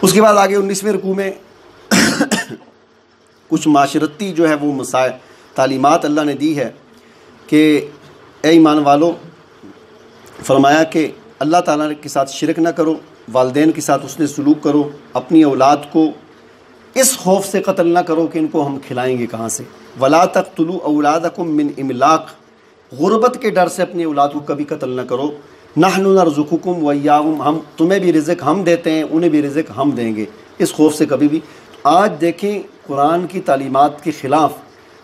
اس کے بعد آگے 19ویں رکوع میں کچھ معاشرتی جو ہے وہ مسائل تعلیمات اللہ نے دی ہے کہ اے ایمان والو، فرمایا کہ اللہ تعالیٰ کے ساتھ شرک نہ کرو، والدین کے ساتھ حسن سلوک کرو، اپنی اولاد کو اس خوف سے قتل نہ کرو کہ ان کو ہم کھلائیں گے کہاں سے، وَلَا تَقْتُلُوا أَوْلَادَكُم مِّنْ إِمْلَاقٍ، غربت کے ڈر سے اپنی اولاد کو کبھی قتل نہ کرو، نَحْنُ نَرْزُقُكُمْ وَإِيَّاهُمْ، ہم تمہیں بھی رزق ہم دیتے ہیں، انہیں بھی رزق ہم دیں گے، اس خوف سے کبھی بھی۔ آج دیکھیں قرآن کی تعلیمات کے خلاف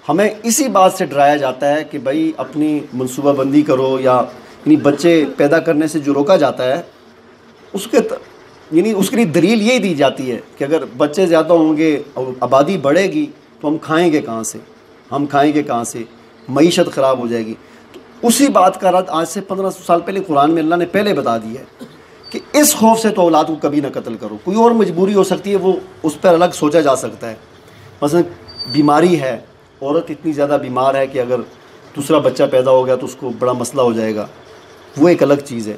ہمیں اسی بات سے ڈرایا جاتا ہے کہ بھائی اپنی منصوبہ بندی کرو، یا یعنی بچے پیدا کرنے سے جو روکا جاتا ہے اس کے لیے دلیل یہی دی جاتی ہے کہ اگر بچے زیادہ ہوں گے اور آبادی بڑھے گی تو ہم کھائیں گے کہاں سے، معیشت خراب ہو جائے گی۔ تو اسی بات کا رد آج سے 1500 سال پہلے قرآن میں اللہ نے پہلے بتا دیا ہے کہ اس خوف سے تو اولاد کو کبھی نہ قتل کرو۔ کوئی اور مجبوری ہو سکتی ہے، وہ اس پر الگ سوچا جا سکتا ہے، مثلا بیماری ہے، عورت اتنی زیادہ بیمار ہے کہ اگر دوسرا بچہ پیدا ہو گیا تو اس کو بڑا مسئلہ ہو جائے گا، وہ ایک الگ چیز ہے۔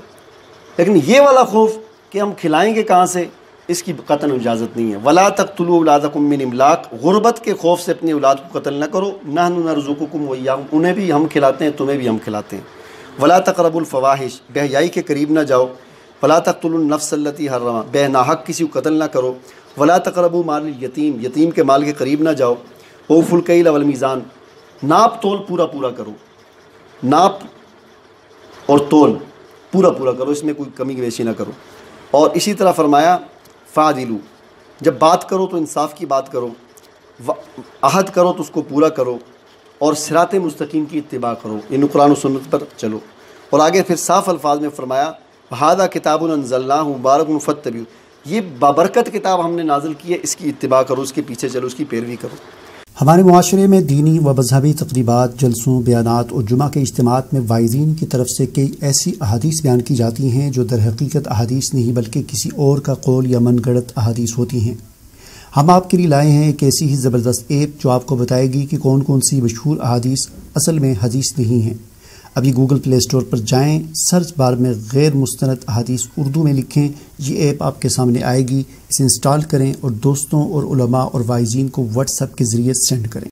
لیکن یہ والا خوف کہ ہم کھلائیں گے کہاں سے، اس کی قطعاً اجازت نہیں ہے۔ وَلَا تَقْتُلُوا أَوْلَادَكُم مِّنْ إِمْلَاقٍ، غربت کے خوف سے اپنی اولاد کو قتل نہ کرو، نَحْنُ نَرْزُقُكُمْ وَإِيَّاهُمْ، انہیں بھی ہم کھلاتے ہیں تمہیں بھی ہم کھلاتے ہیں۔ وَلَا تَقْرَبُوا الْفَوَاحِشَ، بے حیائی کے قریب نہ جاؤ۔ وَلَا تَقْتُلُوا النَّفْسَ الَّتِي حَرَّمَ، بے ناحق کسی کو قتل نہ کرو۔ وَلَا تَقْرَبُوا مَالَ الْيَتِيمِ، یتیم کے مال کے قریب نہ جاؤ۔ وَأَوْفُوا الْكَيْلَ وَالْمِيزَانَ، ناپ تول پورا کرو، ناپ اور تول پورا کرو، اس میں کوئی کمی بیشی نہ کرو۔ اور اسی طرح فرمایا فَعْدِلُوا، جب بات کرو تو انصاف کی بات کرو، عہد کرو تو اس کو پورا کرو، اور صراط مستقیم کی اتباع کرو، یعنی قرآن و سنت پر چلو۔ اور آگے پھر صاف الفاظ میں فرمایا وَهَذَا كِتَابٌ أَنزَلْنَاهُ مُبَارَكٌ فَاتَّبِعُوهُ، یہ بابرکت کتاب ہم نے نازل کی ہے، اس کی اتباع کرو، اس کے پیچھے چلو، اس کی پیروی کرو۔ ہمارے معاشرے میں دینی و مذہبی تقریبات، جلسوں، بیانات اور جمعہ کے اجتماعات میں وائزین کی طرف سے کئی ایسی احادیث بیان کی جاتی ہیں جو در حقیقت احادیث نہیں بلکہ کسی اور کا قول یا من گڑت احادیث ہوتی ہیں۔ ہم آپ کے لیے لائے ہیں ایک ایسی ہی زبردست ایپ جو آپ کو بتائے گی کہ کون کون سی مشہور احادیث اصل میں حدیث نہیں ہیں۔ ابھی گوگل پلے اسٹور پر جائیں، سرچ بار میں غیر مستند احادیث اردو میں لکھیں، یہ ایپ آپ کے سامنے آئے گی، اسے انسٹال کریں اور دوستوں اور علماء اور وائزین کو واٹس ایپ کے ذریعے سینڈ کریں۔